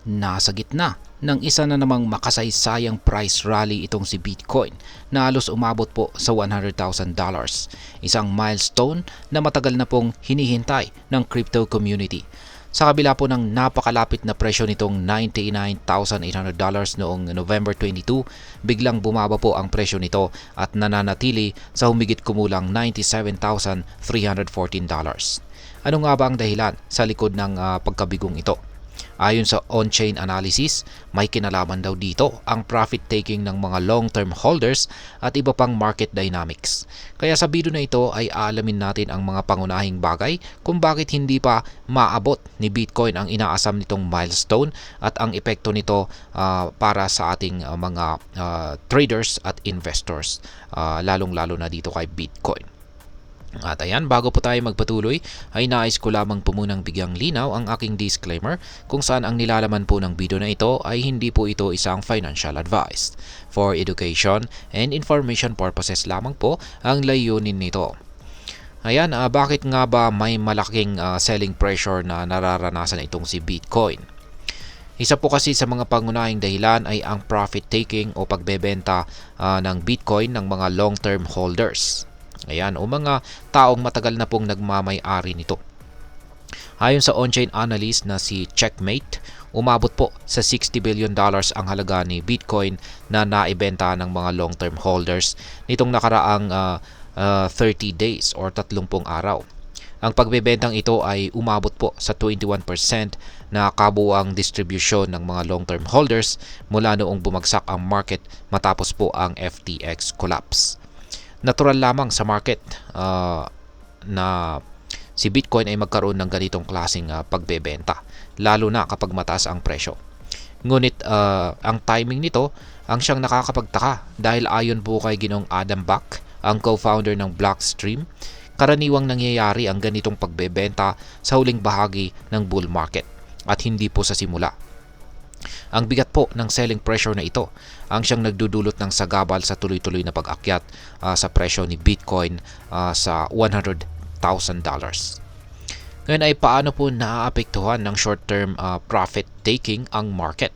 Nasa gitna ng isa na namang makasaysayang price rally itong si Bitcoin na halos umabot po sa $100,000. Isang milestone na matagal na pong hinihintay ng crypto community. Sa kabila po ng napakalapit na presyo nitong $99,800 noong November 22, biglang bumaba po ang presyo nito at nananatili sa humigit kumulang $97,314. Ano nga ba ang dahilan sa likod ng pagkabigong ito? Ayon sa on-chain analysis, may kinalaman daw dito ang profit taking ng mga long-term holders at iba pang market dynamics. Kaya sa video na ito ay aalamin natin ang mga pangunahing bagay kung bakit hindi pa maabot ni Bitcoin ang inaasam nitong milestone at ang epekto nito para sa ating mga traders at investors, lalong-lalo na dito kay Bitcoin. At ayan, bago po tayo magpatuloy, ay nais ko lamang po munang bigyang linaw ang aking disclaimer kung saan ang nilalaman po ng video na ito ay hindi po ito isang financial advice. For education and information purposes lamang po ang layunin nito. Ayan, bakit nga ba may malaking selling pressure na nararanasan itong si Bitcoin? Isa po kasi sa mga pangunahing dahilan ay ang profit taking o pagbebenta ng Bitcoin ng mga long-term holders. Ayan, o mga taong matagal na pong nagmamay-ari nito. Ayon sa on-chain analyst na si Checkmate, umabot po sa $60 billion ang halaga ni Bitcoin na naibenta ng mga long-term holders nitong nakaraang 30 days or 30 araw. Ang pagbebentang ito ay umabot po sa 21% na kabuuang distribution ng mga long-term holders mula noong bumagsak ang market matapos po ang FTX collapse. Natural lamang sa market na si Bitcoin ay magkaroon ng ganitong klaseng pagbebenta, lalo na kapag mataas ang presyo. Ngunit ang timing nito ang siyang nakakapagtaka dahil ayon po kay Ginoong Adam Back, ang co-founder ng Blockstream, karaniwang nangyayari ang ganitong pagbebenta sa huling bahagi ng bull market at hindi po sa simula. Ang bigat po ng selling pressure na ito ang siyang nagdudulot ng sagabal sa tuloy-tuloy na pag-akyat sa presyo ni Bitcoin sa $100,000. Ngayon ay paano po naaapektuhan ng short-term profit taking ang market?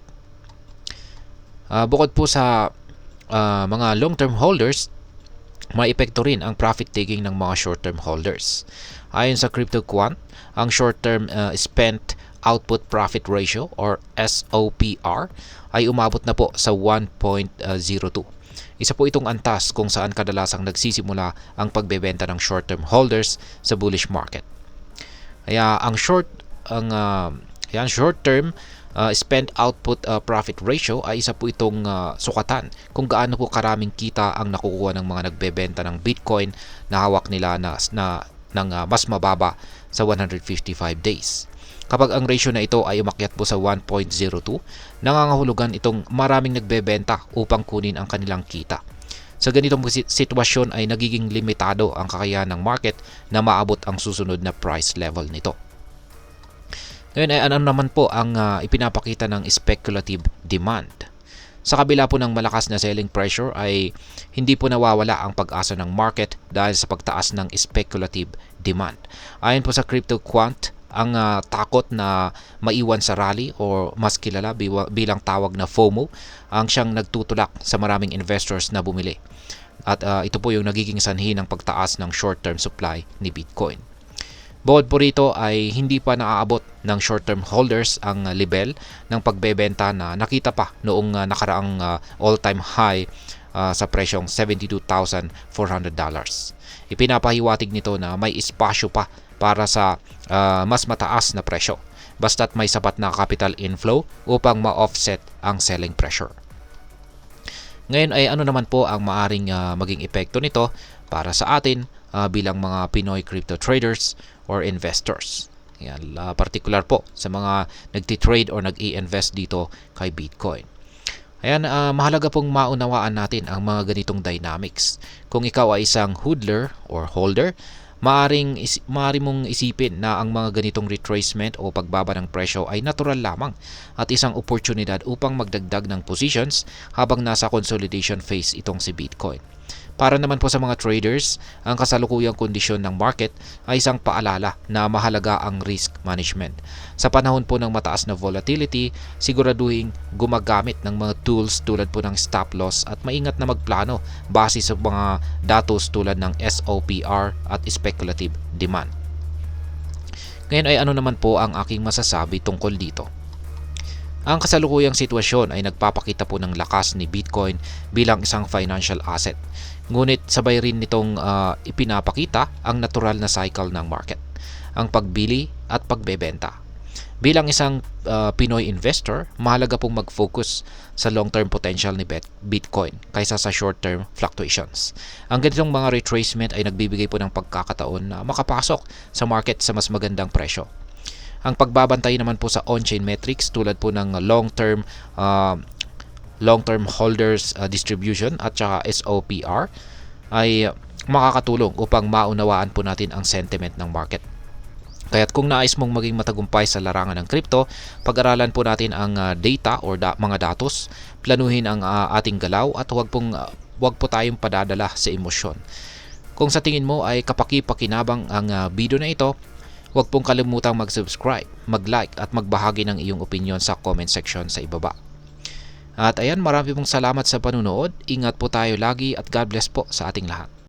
Bukod po sa mga long-term holders, may epekto rin ang profit taking ng mga short-term holders. Ayon sa CryptoQuant, ang short-term spent output profit ratio or SOPR ay umabot na po sa 1.02. Isa po itong antas kung saan kadalasang nagsisimula ang pagbebenta ng short-term holders sa bullish market. Kaya ang short-term spend output profit ratio ay isa po itong sukatan kung gaano po karaming kita ang nakukuha ng mga nagbebenta ng Bitcoin na hawak nila ng mas mababa sa 155 days. Kapag ang ratio na ito ay umakyat po sa 1.02, nangangahulugan itong maraming nagbebenta upang kunin ang kanilang kita. Sa ganitong sitwasyon ay nagiging limitado ang kakayahan ng market na maabot ang susunod na price level nito. Ngayon ay ano naman po ang ipinapakita ng speculative demand? Sa kabila po ng malakas na selling pressure ay hindi po nawawala ang pag-asa ng market dahil sa pagtaas ng speculative demand. Ayon po sa CryptoQuant, ang takot na maiwan sa rally o mas kilala bilang tawag na FOMO ang siyang nagtutulak sa maraming investors na bumili. At ito po yung nagiging sanhi ng pagtaas ng short-term supply ni Bitcoin. Bukod po rito ay hindi pa naaabot ng short-term holders ang level ng pagbebenta na nakita pa noong nakaraang all-time high sa presyong $72,400. Ipinapahiwatig nito na may espasyo pa para sa mas mataas na presyo basta't may sapat na capital inflow upang ma-offset ang selling pressure. Ngayon ay ano naman po ang maaring maging epekto nito para sa atin bilang mga Pinoy crypto traders or investors. Yan, particular po sa mga nagtitrade or nag-i-invest dito kay Bitcoin. Ayan, mahalaga pong maunawaan natin ang mga ganitong dynamics. Kung ikaw ay isang hodler or holder, maaari mong isipin na ang mga ganitong retracement o pagbaba ng presyo ay natural lamang at isang oportunidad upang magdagdag ng positions habang nasa consolidation phase itong si Bitcoin. Para naman po sa mga traders, ang kasalukuyang kondisyon ng market ay isang paalala na mahalaga ang risk management. Sa panahon po ng mataas na volatility, siguraduhin gumagamit ng mga tools tulad po ng stop loss at maingat na magplano base sa mga datos tulad ng SOPR at speculative demand. Ngayon ay ano naman po ang aking masasabi tungkol dito? Ang kasalukuyang sitwasyon ay nagpapakita po ng lakas ni Bitcoin bilang isang financial asset. Ngunit sabay rin nitong ipinapakita ang natural na cycle ng market, ang pagbili at pagbebenta. Bilang isang Pinoy investor, mahalaga pong mag-focus sa long-term potential ni Bitcoin kaysa sa short-term fluctuations. Ang ganitong mga retracement ay nagbibigay po ng pagkakataon na makapasok sa market sa mas magandang presyo. Ang pagbabantay naman po sa on-chain metrics tulad po ng long-term holders distribution at saka SOPR ay makakatulong upang maunawaan po natin ang sentiment ng market. Kaya't kung nais mong maging matagumpay sa larangan ng crypto, pag-aralan po natin ang data or mga datos, planuhin ang ating galaw at huwag po tayong padadala sa emosyon. Kung sa tingin mo ay kapaki-pakinabang ang video na ito, huwag pong kalimutang mag-subscribe, mag-like at magbahagi ng iyong opinion sa comment section sa ibaba. At ayan, marami pong salamat sa panunood. Ingat po tayo lagi at God bless po sa ating lahat.